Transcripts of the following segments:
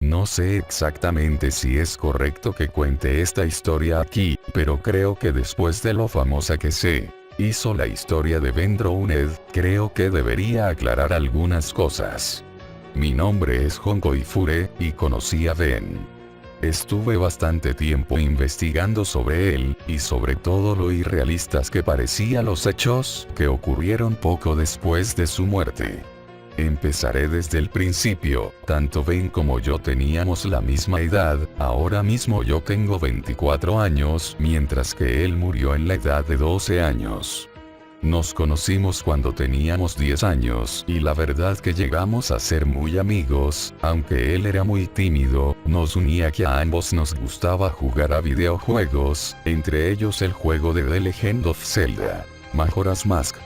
No sé exactamente si es correcto que cuente esta historia aquí, pero creo que después de lo famosa que se hizo la historia de Ben Drowned, creo que debería aclarar algunas cosas. Mi nombre es Honko Ifure, y conocí a Ben. Estuve bastante tiempo investigando sobre él, y sobre todo lo irrealistas que parecían los hechos que ocurrieron poco después de su muerte. Empezaré desde el principio. Tanto Ben como yo teníamos la misma edad. Ahora mismo yo tengo 24 años, mientras que él murió en la edad de 12 años. Nos conocimos cuando teníamos 10 años, y la verdad que llegamos a ser muy amigos. Aunque él era muy tímido, nos unía que a ambos nos gustaba jugar a videojuegos, entre ellos el juego de The Legend of Zelda, Majora's Mask.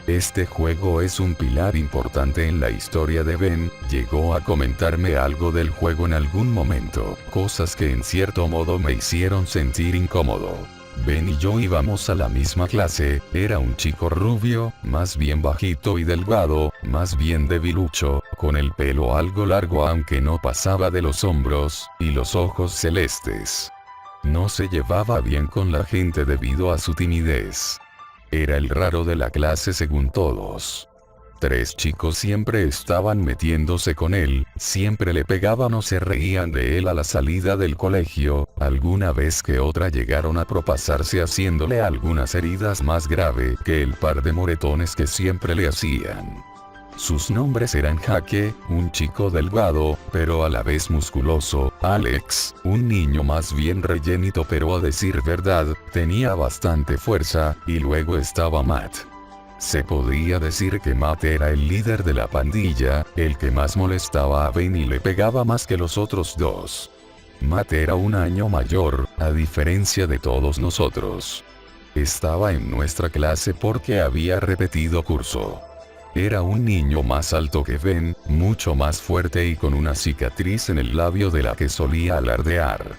Este juego es un pilar importante en la historia de Ben. Llegó a comentarme algo del juego en algún momento, cosas que en cierto modo me hicieron sentir incómodo. Ben y yo íbamos a la misma clase. Era un chico rubio, más bien bajito y delgado, más bien debilucho, con el pelo algo largo aunque no pasaba de los hombros, y los ojos celestes. No se llevaba bien con la gente debido a su timidez. Era el raro de la clase según todos. 3 chicos siempre estaban metiéndose con él, siempre le pegaban o se reían de él a la salida del colegio. Alguna vez que otra llegaron a propasarse haciéndole algunas heridas más grave que el par de moretones que siempre le hacían. Sus nombres eran Jake, un chico delgado, pero a la vez musculoso; Alex, un niño más bien rellenito pero a decir verdad, tenía bastante fuerza; y luego estaba Matt. Se podía decir que Matt era el líder de la pandilla, el que más molestaba a Ben y le pegaba más que los otros dos. Matt era un año mayor, a diferencia de todos nosotros. Estaba en nuestra clase porque había repetido curso. Era un niño más alto que Ben, mucho más fuerte y con una cicatriz en el labio de la que solía alardear.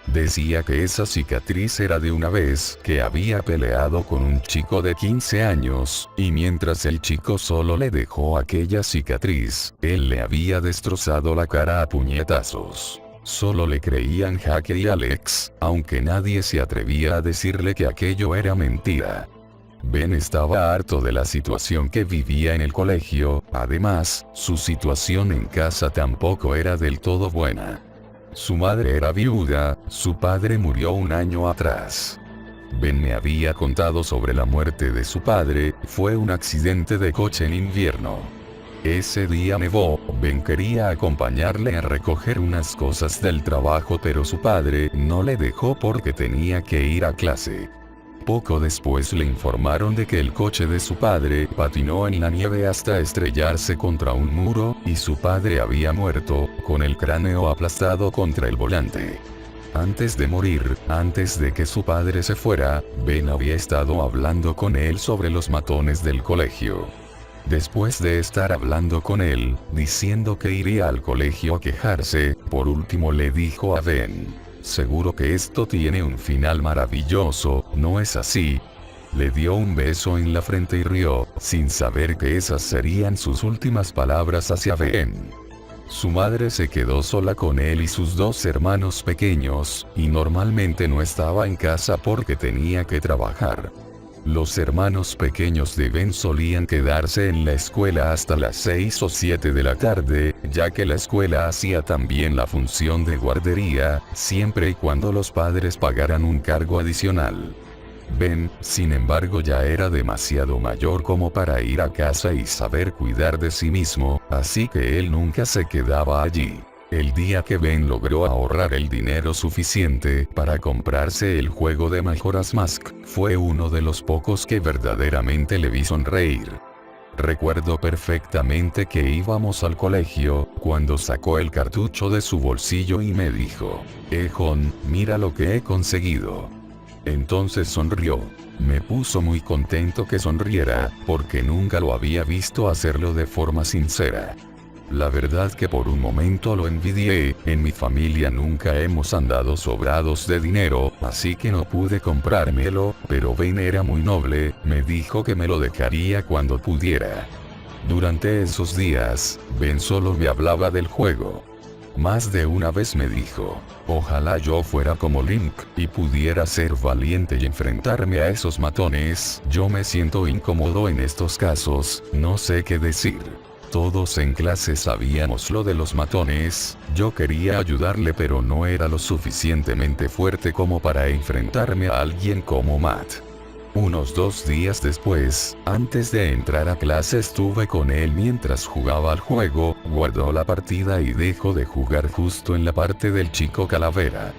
Decía que esa cicatriz era de una vez que había peleado con un chico de 15 años, y mientras el chico solo le dejó aquella cicatriz, él le había destrozado la cara a puñetazos. Solo le creían Jake y Alex, aunque nadie se atrevía a decirle que aquello era mentira. Ben estaba harto de la situación que vivía en el colegio. Además, su situación en casa tampoco era del todo buena. Su madre era viuda, su padre murió un año atrás. Ben me había contado sobre la muerte de su padre. Fue un accidente de coche en invierno. Ese día nevó. Ben quería acompañarle a recoger unas cosas del trabajo, pero su padre no le dejó porque tenía que ir a clase. Poco después le informaron de que el coche de su padre patinó en la nieve hasta estrellarse contra un muro, y su padre había muerto, con el cráneo aplastado contra el volante. Antes de morir, antes de que su padre se fuera, Ben había estado hablando con él sobre los matones del colegio. Después de estar hablando con él, diciendo que iría al colegio a quejarse, por último le dijo a Ben: «Seguro que esto tiene un final maravilloso, ¿no es así?». Le dio un beso en la frente y rió, sin saber que esas serían sus últimas palabras hacia Ben. Su madre se quedó sola con él y sus 2 hermanos pequeños, y normalmente no estaba en casa porque tenía que trabajar. Los hermanos pequeños de Ben solían quedarse en la escuela hasta las 6 o 7 de la tarde, ya que la escuela hacía también la función de guardería, siempre y cuando los padres pagaran un cargo adicional. Ben, sin embargo, ya era demasiado mayor como para ir a casa y saber cuidar de sí mismo, así que él nunca se quedaba allí. El día que Ben logró ahorrar el dinero suficiente para comprarse el juego de Majora's Mask, fue uno de los pocos que verdaderamente le vi sonreír. Recuerdo perfectamente que íbamos al colegio, cuando sacó el cartucho de su bolsillo y me dijo: «Hon, mira lo que he conseguido». Entonces sonrió. Me puso muy contento que sonriera, porque nunca lo había visto hacerlo de forma sincera. La verdad que por un momento lo envidié. En mi familia nunca hemos andado sobrados de dinero, así que no pude comprármelo, pero Ben era muy noble, me dijo que me lo dejaría cuando pudiera. Durante esos días, Ben solo me hablaba del juego. Más de una vez me dijo, ojalá yo fuera como Link, y pudiera ser valiente y enfrentarme a esos matones. Yo me siento incómodo en estos casos, no sé qué decir. Todos en clase sabíamos lo de los matones, yo quería ayudarle pero no era lo suficientemente fuerte como para enfrentarme a alguien como Matt. Unos 2 días después, antes de entrar a clase estuve con él mientras jugaba al juego, guardó la partida y dejó de jugar justo en la parte del chico calavera.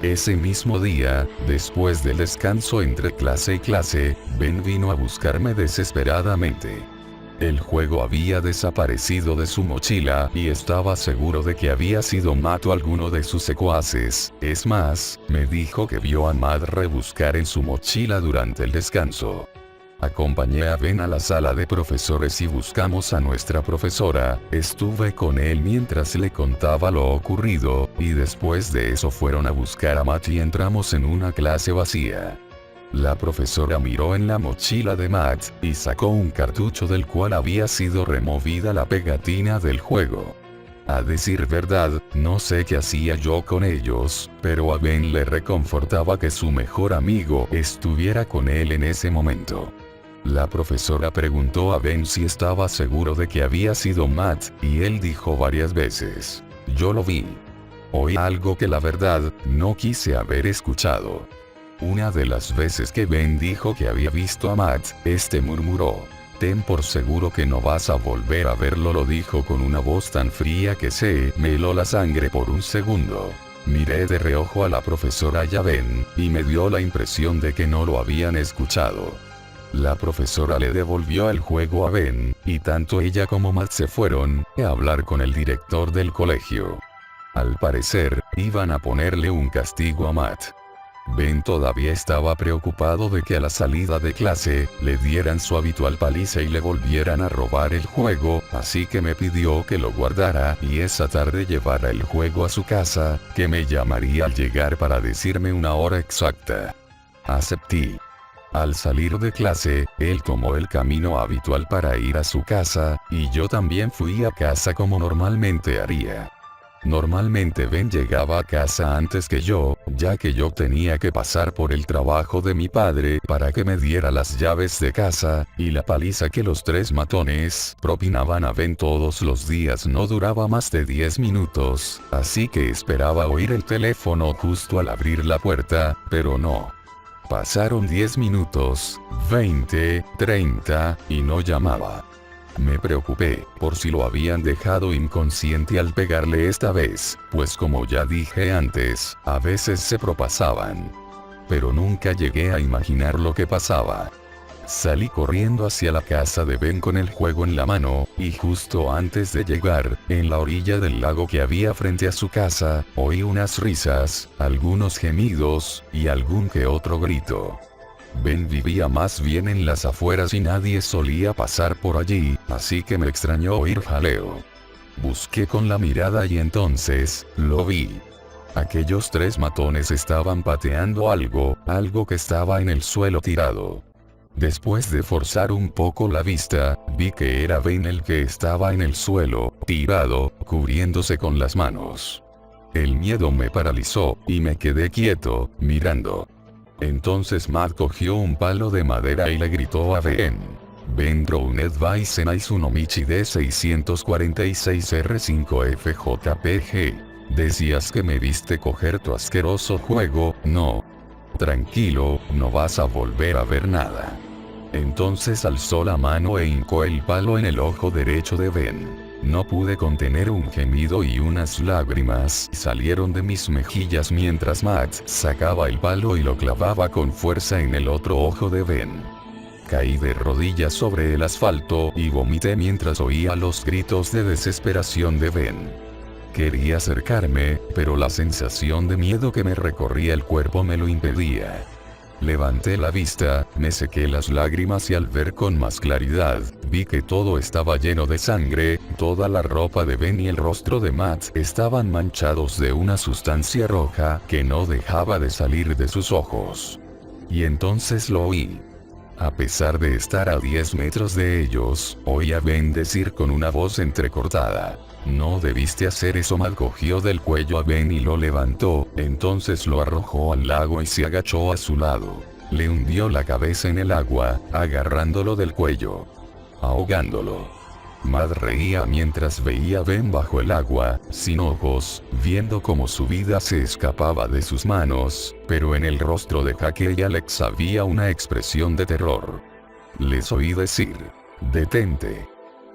Ese mismo día, después del descanso entre clase y clase, Ben vino a buscarme desesperadamente. El juego había desaparecido de su mochila y estaba seguro de que había sido Matt o alguno de sus secuaces. Es más, me dijo que vio a Matt rebuscar en su mochila durante el descanso. Acompañé a Ben a la sala de profesores y buscamos a nuestra profesora. Estuve con él mientras le contaba lo ocurrido, y después de eso fueron a buscar a Matt y entramos en una clase vacía. La profesora miró en la mochila de Matt, y sacó un cartucho del cual había sido removida la pegatina del juego. A decir verdad, no sé qué hacía yo con ellos, pero a Ben le reconfortaba que su mejor amigo estuviera con él en ese momento. La profesora preguntó a Ben si estaba seguro de que había sido Matt, y él dijo varias veces, yo lo vi. Oí algo que la verdad, no quise haber escuchado. Una de las veces que Ben dijo que había visto a Matt, este murmuró, ten por seguro que no vas a volver a verlo, lo dijo con una voz tan fría que se me heló la sangre por un segundo. Miré de reojo a la profesora y a Ben, y me dio la impresión de que no lo habían escuchado. La profesora le devolvió el juego a Ben, y tanto ella como Matt se fueron a hablar con el director del colegio. Al parecer, iban a ponerle un castigo a Matt. Ben todavía estaba preocupado de que a la salida de clase, le dieran su habitual paliza y le volvieran a robar el juego, así que me pidió que lo guardara y esa tarde llevara el juego a su casa, que me llamaría al llegar para decirme una hora exacta. Acepté. Al salir de clase, él tomó el camino habitual para ir a su casa, y yo también fui a casa como normalmente haría. Normalmente Ben llegaba a casa antes que yo, ya que yo tenía que pasar por el trabajo de mi padre para que me diera las llaves de casa, y la paliza que los 3 matones propinaban a Ben todos los días no duraba más de 10 minutos, así que esperaba oír el teléfono justo al abrir la puerta, pero no. Pasaron 10 minutos, 20, 30, y no llamaba. Me preocupé, por si lo habían dejado inconsciente al pegarle esta vez, pues como ya dije antes, a veces se propasaban. Pero nunca llegué a imaginar lo que pasaba. Salí corriendo hacia la casa de Ben con el juego en la mano, y justo antes de llegar, en la orilla del lago que había frente a su casa, oí unas risas, algunos gemidos, y algún que otro grito. Ben vivía más bien en las afueras y nadie solía pasar por allí, así que me extrañó oír jaleo. Busqué con la mirada y entonces, lo vi. Aquellos 3 matones estaban pateando algo que estaba en el suelo tirado. Después de forzar un poco la vista, vi que era Ben el que estaba en el suelo, tirado, cubriéndose con las manos. El miedo me paralizó, y me quedé quieto, mirando. Entonces Matt cogió un palo de madera y le gritó a Ben. Vendrouned Weisenais Unomichi D646R5FJPG. Decías que me viste coger tu asqueroso juego, ¿no? Tranquilo, no vas a volver a ver nada. Entonces alzó la mano e hincó el palo en el ojo derecho de Ben. No pude contener un gemido y unas lágrimas salieron de mis mejillas mientras Matt sacaba el palo y lo clavaba con fuerza en el otro ojo de Ben. Caí de rodillas sobre el asfalto y vomité mientras oía los gritos de desesperación de Ben. Quería acercarme, pero la sensación de miedo que me recorría el cuerpo me lo impedía. Levanté la vista, me sequé las lágrimas y al ver con más claridad, vi que todo estaba lleno de sangre, toda la ropa de Ben y el rostro de Matt estaban manchados de una sustancia roja que no dejaba de salir de sus ojos. Y entonces lo oí. A pesar de estar a 10 metros de ellos, oí a Ben decir con una voz entrecortada: No debiste hacer eso. Matt cogió del cuello a Ben y lo levantó, entonces lo arrojó al lago y se agachó a su lado. Le hundió la cabeza en el agua, agarrándolo del cuello, ahogándolo. Matt reía mientras veía a Ben bajo el agua, sin ojos, viendo cómo su vida se escapaba de sus manos, pero en el rostro de Jake y Alex había una expresión de terror. Les oí decir: «Detente.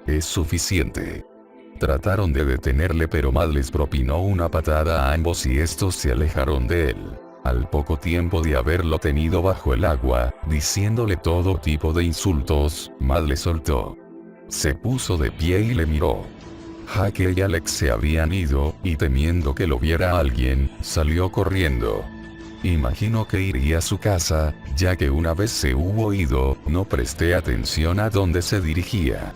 Es suficiente». Trataron de detenerle, pero Matt les propinó una patada a ambos y estos se alejaron de él. Al poco tiempo de haberlo tenido bajo el agua, diciéndole todo tipo de insultos, Matt le soltó. Se puso de pie y le miró. Jake y Alex se habían ido, y temiendo que lo viera alguien, salió corriendo. Imagino que iría a su casa, ya que una vez se hubo ido, no presté atención a dónde se dirigía.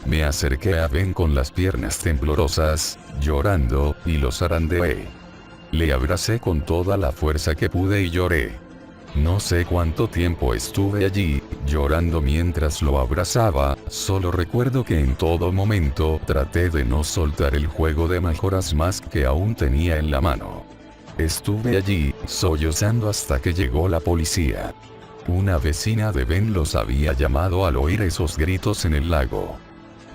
Me acerqué a Ben con las piernas temblorosas, llorando, y lo zarandeé. Le abracé con toda la fuerza que pude y lloré. No sé cuánto tiempo estuve allí, llorando mientras lo abrazaba, solo recuerdo que en todo momento traté de no soltar el juego de Majora's Mask que aún tenía en la mano. Estuve allí, sollozando hasta que llegó la policía. Una vecina de Ben los había llamado al oír esos gritos en el lago.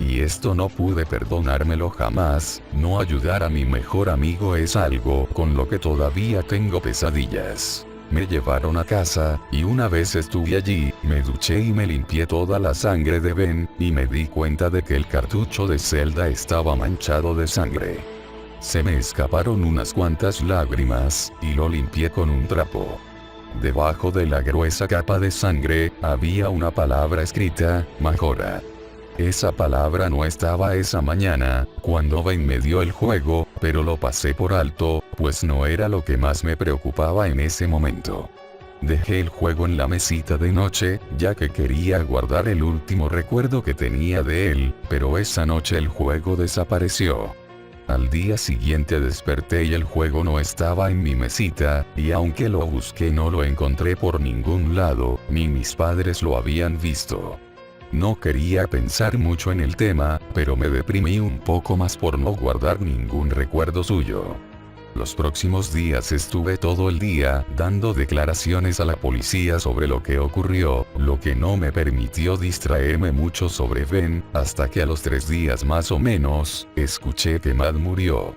Y esto no pude perdonármelo jamás. No ayudar a mi mejor amigo es algo con lo que todavía tengo pesadillas. Me llevaron a casa, y una vez estuve allí, me duché y me limpié toda la sangre de Ben, y me di cuenta de que el cartucho de Zelda estaba manchado de sangre. Se me escaparon unas cuantas lágrimas, y lo limpié con un trapo. Debajo de la gruesa capa de sangre, había una palabra escrita: Majora. Esa palabra no estaba esa mañana, cuando Ben me dio el juego, pero lo pasé por alto, pues no era lo que más me preocupaba en ese momento. Dejé el juego en la mesita de noche, ya que quería guardar el último recuerdo que tenía de él, pero esa noche el juego desapareció. Al día siguiente desperté y el juego no estaba en mi mesita, y aunque lo busqué no lo encontré por ningún lado, ni mis padres lo habían visto. No quería pensar mucho en el tema, pero me deprimí un poco más por no guardar ningún recuerdo suyo. Los próximos días estuve todo el día dando declaraciones a la policía sobre lo que ocurrió, lo que no me permitió distraerme mucho sobre Ben, hasta que a los 3 días más o menos, escuché que Matt murió.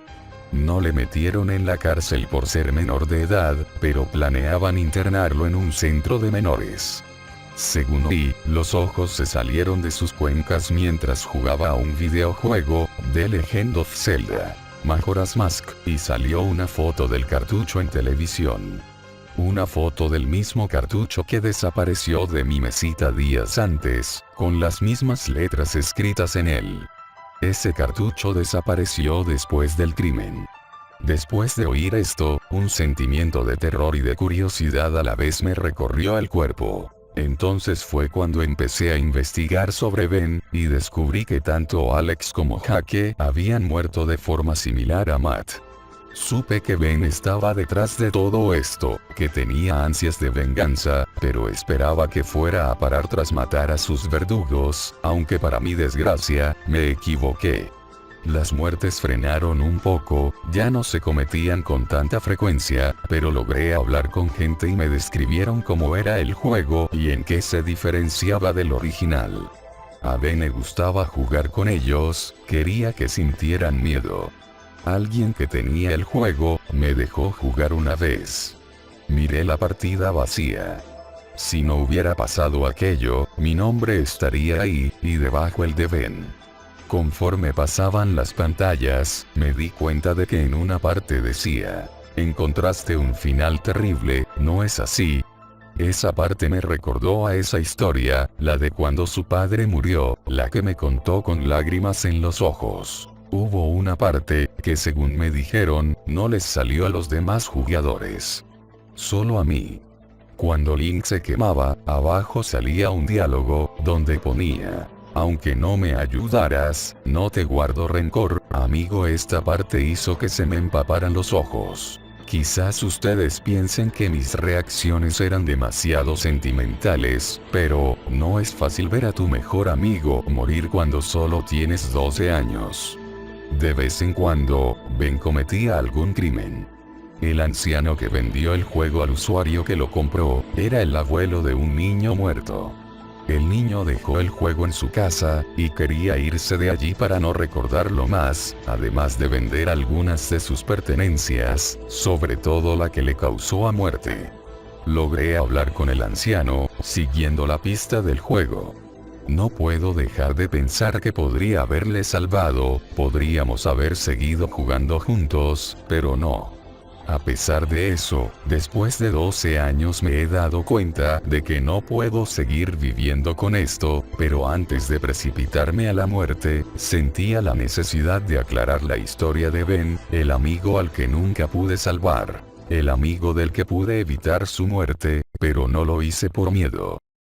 No le metieron en la cárcel por ser menor de edad, pero planeaban internarlo en un centro de menores. Según oí, los ojos se salieron de sus cuencas mientras jugaba a un videojuego, The Legend of Zelda, Majora's Mask, y salió una foto del cartucho en televisión. Una foto del mismo cartucho que desapareció de mi mesita días antes, con las mismas letras escritas en él. Ese cartucho desapareció después del crimen. Después de oír esto, un sentimiento de terror y de curiosidad a la vez me recorrió el cuerpo. Entonces fue cuando empecé a investigar sobre Ben, y descubrí que tanto Alex como Jake habían muerto de forma similar a Matt. Supe que Ben estaba detrás de todo esto, que tenía ansias de venganza, pero esperaba que fuera a parar tras matar a sus verdugos, aunque para mi desgracia, me equivoqué. Las muertes frenaron un poco, ya no se cometían con tanta frecuencia, pero logré hablar con gente y me describieron cómo era el juego y en qué se diferenciaba del original. A Ben le gustaba jugar con ellos, quería que sintieran miedo. Alguien que tenía el juego, me dejó jugar una vez. Miré la partida vacía. Si no hubiera pasado aquello, mi nombre estaría ahí, y debajo el de Ben. Conforme pasaban las pantallas, me di cuenta de que en una parte decía: encontraste un final terrible, ¿no es así? Esa parte me recordó a esa historia, la de cuando su padre murió, la que me contó con lágrimas en los ojos. Hubo una parte, que según me dijeron, no les salió a los demás jugadores. Solo a mí. Cuando Link se quemaba, abajo salía un diálogo, donde ponía: aunque no me ayudaras, no te guardo rencor, amigo. Esta parte hizo que se me empaparan los ojos. Quizás ustedes piensen que mis reacciones eran demasiado sentimentales, pero no es fácil ver a tu mejor amigo morir cuando solo tienes 12 años. De vez en cuando, Ben cometía algún crimen. El anciano que vendió el juego al usuario que lo compró, era el abuelo de un niño muerto. El niño dejó el juego en su casa, y quería irse de allí para no recordarlo más, además de vender algunas de sus pertenencias, sobre todo la que le causó a muerte. Logré hablar con el anciano, siguiendo la pista del juego. No puedo dejar de pensar que podría haberle salvado, podríamos haber seguido jugando juntos, pero no. A pesar de eso, después de 12 años me he dado cuenta de que no puedo seguir viviendo con esto, pero antes de precipitarme a la muerte, sentía la necesidad de aclarar la historia de Ben, el amigo al que nunca pude salvar. El amigo del que pude evitar su muerte, pero no lo hice por miedo.